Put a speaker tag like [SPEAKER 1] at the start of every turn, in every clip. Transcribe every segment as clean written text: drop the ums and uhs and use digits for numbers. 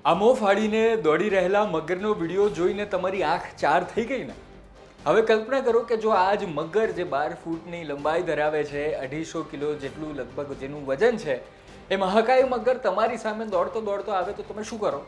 [SPEAKER 1] આમો ફાડીને દોડી રહેલા મગરનો વિડીયો જોઈને તમારી આંખ ચાર થઈ ગઈ ને? હવે કલ્પના કરો કે જો આ જ મગર જે 12 ફૂટની લંબાઈ ધરાવે છે, 250 કિલો જેટલું લગભગ જેનું વજન છે, એ મહાકાય મગર તમારી સામે દોડતો દોડતો આવે તો તમે શું કરો?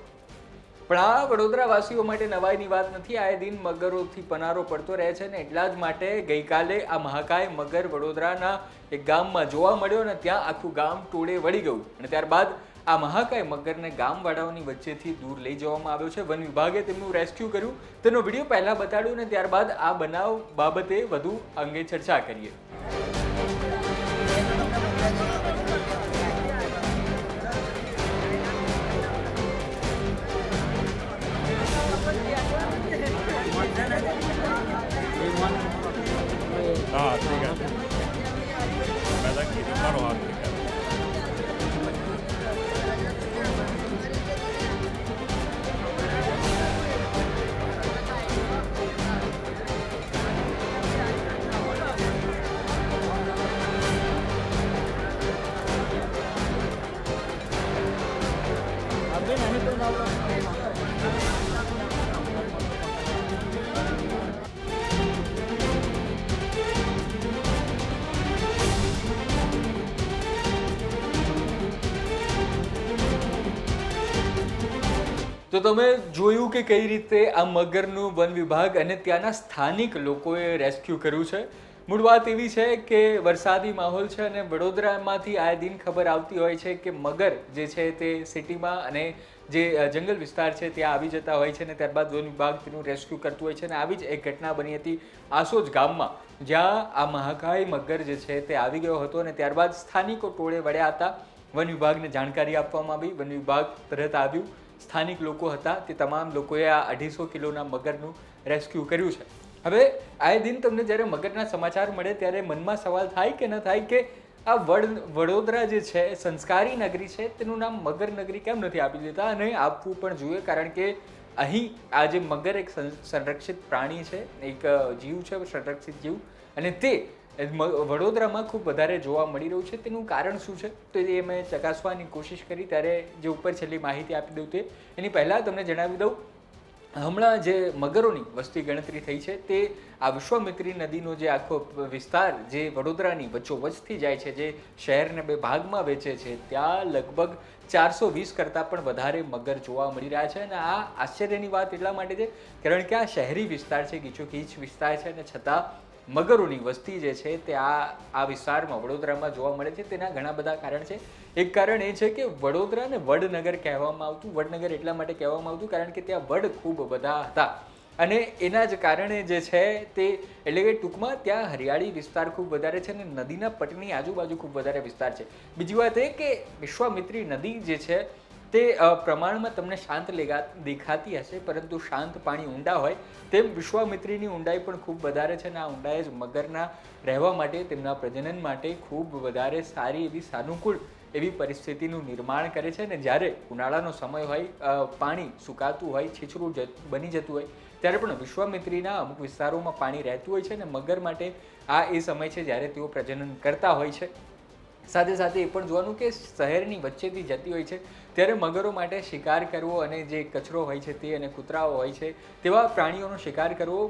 [SPEAKER 1] પણ આ વડોદરાવાસીઓ માટે નવાઈની વાત નથી. આએ દિન મગરોથી પનારો પડતો રહે છે ને એટલા જ માટે ગઈકાલે આ મહાકાય મગર વડોદરાના એક ગામમાં જોવા મળ્યો ને ત્યાં આખું ગામ ટોળે વળી ગયું અને ત્યારબાદ આ મહાકાય મગરને ગામવાળાઓની વચ્ચેથી દૂર લઈ જવામાં આવ્યો છે. વન વિભાગે તેમનું રેસ્ક્યુ કર્યું, તેનો વિડીયો પહેલા બતાડ્યો ને ત્યારબાદ આ બનાવ બાબતે વધુ અંગે ચર્ચા કરીએ.
[SPEAKER 2] हाँ ठीक है पैदा की थी मारो हाथ ठीक है
[SPEAKER 3] अभी नहीं तो ना
[SPEAKER 1] તો તમે જોયું કે કઈ રીતે આ મગરનું વન વિભાગ અને ત્યાંના સ્થાનિક લોકોએ રેસ્ક્યુ કર્યું છે. મૂળ વાત એવી છે કે વરસાદી માહોલ છે અને વડોદરામાંથી આએ દિન ખબર આવતી હોય છે કે મગર જે છે તે સિટીમાં અને જે જંગલ વિસ્તાર છે ત્યાં આવી જતા હોય છે અને ત્યારબાદ વન વિભાગ તેનું રેસ્ક્યુ કરતું હોય છે. અને આવી જ એક ઘટના બની હતી આસોજ ગામમાં, જ્યાં આ મહાકાય મગર જે છે તે આવી ગયો હતો અને ત્યારબાદ સ્થાનિકો ટોળે વળ્યા હતા. વન વિભાગને જાણકારી આપવામાં આવી, વન વિભાગ તરત આવ્યું. સ્થાનિક લોકો હતા તે તમામ લોકોએ આ 250 કિલોના મગરનું રેસ્ક્યુ કર્યું છે. હવે આએ દિન તમને જ્યારે મગરના સમાચાર મળે ત્યારે મનમાં સવાલ થાય કે ન થાય કે આ વડોદરા જે છે સંસ્કારી નગરી છે, તેનું નામ મગર નગરી કેમ નથી આપી દેતા? અને આપવું પણ જોઈએ, કારણ કે અહીં આ જે મગર એક સંરક્ષિત પ્રાણી છે, એક જીવ છે, સંરક્ષિત જીવ, અને તે વડોદરામાં ખૂબ વધારે જોવા મળી રહ્યું છે. તેનું કારણ શું છે તો એ મેં ચકાસવાની કોશિશ કરી, ત્યારે જે ઉપર છેલ્લી માહિતી આપી દઉં તે એની પહેલાં તમને જણાવી દઉં, હમણાં જે મગરોની વસ્તી ગણતરી થઈ છે તે આ વિશ્વામિત્રી નદીનો જે આખો વિસ્તાર જે વડોદરાની વચ્ચોવચ્ચથી જાય છે, જે શહેરને બે ભાગમાં વેચે છે, ત્યાં લગભગ 420 કરતાં પણ વધારે મગર જોવા મળી રહ્યા છે. અને આ આશ્ચર્યની વાત એટલા માટે છે કારણ કે આ શહેરી વિસ્તાર છે, ગીચોગીચ વિસ્તાર છે, અને છતાં મગરોની વસ્તી જે છે તે આ વિસ્તારમાં વડોદરામાં જોવા મળે છે. તેના ઘણા બધા કારણ છે. એક કારણ એ છે કે વડોદરાને વડનગર કહેવામાં આવતું. વડનગર એટલા માટે કહેવામાં આવતું કારણ કે ત્યાં વડ ખૂબ બધા હતા અને એના જ કારણે જે છે તે એટલે કે ટૂંકમાં ત્યાં હરિયાળી વિસ્તાર ખૂબ વધારે છે અને નદીના પટની આજુબાજુ ખૂબ વધારે વિસ્તાર છે. બીજી વાત એ કે વિશ્વામિત્રી નદી જે છે તે પ્રમાણમાં તમને શાંત દેખાતી હશે, પરંતુ શાંત પાણી ઊંડા હોય તેમ વિશ્વામિત્રીની ઊંડાઈ પણ ખૂબ વધારે છે અને આ ઊંડાઈ જ મગરના રહેવા માટે, તેમના પ્રજનન માટે ખૂબ વધારે સારી એવી સાનુકૂળ એવી પરિસ્થિતિનું નિર્માણ કરે છે. અને જ્યારે ઉનાળાનો સમય હોય, પાણી સુકાતું હોય, છીછરું બની જતું હોય, ત્યારે પણ વિશ્વામિત્રીના અમુક વિસ્તારોમાં પાણી રહેતું હોય છે અને મગર માટે આ એ સમય છે જ્યારે તેઓ પ્રજનન કરતા હોય છે. સાથે સાથે એ પણ જોવાનું કે શહેરની વચ્ચેથી જતી હોય છે ત્યારે મગરો માટે શિકાર કરવો અને જે કચરો હોય છે તે અને કૂતરાઓ હોય છે તેવા પ્રાણીઓનો શિકાર કરવો,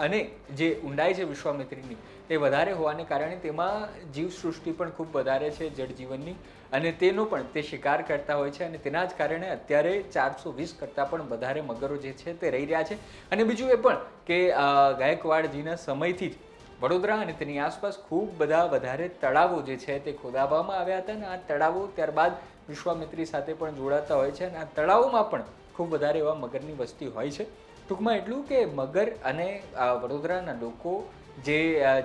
[SPEAKER 1] અને જે ઊંડાઈ છે વિશ્વામિત્રીની તે વધારે હોવાને કારણે તેમાં જીવસૃષ્ટિ પણ ખૂબ વધારે છે જળજીવનની, અને તેનો પણ તે શિકાર કરતા હોય છે. અને તેના જ કારણે અત્યારે 420 કરતાં પણ વધારે મગરો જે છે તે રહી રહ્યા છે. અને બીજું એ પણ કે ગાયકવાડજીના સમયથી જ વડોદરા અને તેની આસપાસ ખૂબ બધા વધારે તળાવો જે છે તે ખોદાવવામાં આવ્યા હતા અને આ તળાવો ત્યારબાદ વિશ્વામિત્રી સાથે પણ જોડાતા હોય છે અને આ તળાવોમાં પણ ખૂબ વધારે એવા મગરની વસ્તી હોય છે. ટૂંકમાં એટલું કે મગર અને વડોદરાના લોકો જે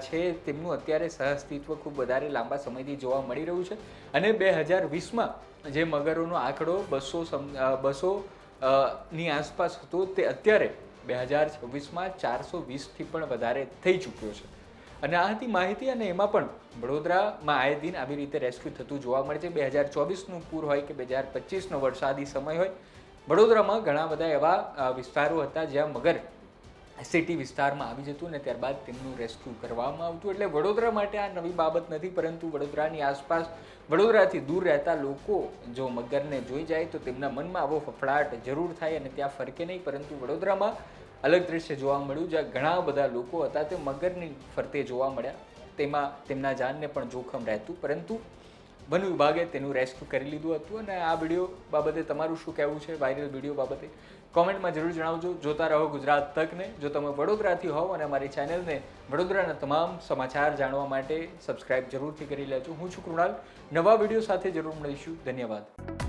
[SPEAKER 1] છે તેમનું અત્યારે સહઅસ્તિત્વ ખૂબ વધારે લાંબા સમયથી જોવા મળી રહ્યું છે. અને 2020માં જે મગરોનો આંકડો 200 ની આસપાસ હતો તે અત્યારે 2026માં 420થી પણ વધારે થઈ ચૂક્યો છે. અને આ હતી માહિતી. અને એમાં પણ વડોદરામાં આએ દિન આવી રીતે રેસ્ક્યુ થતું જોવા મળે છે. 2024નું પૂર હોય કે 2025નો વરસાદી સમય હોય, વડોદરામાં ઘણા બધા એવા વિસ્તારો હતા જ્યાં મગર સિટી વિસ્તારમાં આવી જતું અને ત્યારબાદ તેમનું રેસ્ક્યુ કરવામાં આવતું. એટલે વડોદરા માટે આ નવી બાબત નથી, પરંતુ વડોદરાની આસપાસ વડોદરાથી દૂર રહેતા લોકો જો મગરને જોઈ જાય તો તેમના મનમાં આવો ફફડાટ જરૂર થાય અને ત્યાં ફરકે નહીં. પરંતુ વડોદરામાં અલગ દ્રશ્ય જોવા મળ્યું, જ્યાં ઘણા બધા લોકો હતા તે મગરની ફરતે જોવા મળ્યા. તેમાં તેમના જાનને પણ જોખમ રહેતું, પરંતુ વન વિભાગે તેનું રેસ્ક્યુ કરી લીધું હતું. અને આ વિડીયો બાબતે તમારું શું કહેવું છે, વાયરલ વિડીયો બાબતે કોમેન્ટમાં જરૂર જણાવજો. જોતા રહો ગુજરાત તકને. જો તમે વડોદરાથી હોવ અને અમારી ચેનલને વડોદરાના તમામ સમાચાર જાણવા માટે સબસ્ક્રાઇબ જરૂરથી કરી લેજો. હું છું કૃણાલ. નવા વિડીયો સાથે જરૂર મળીશું. ધન્યવાદ.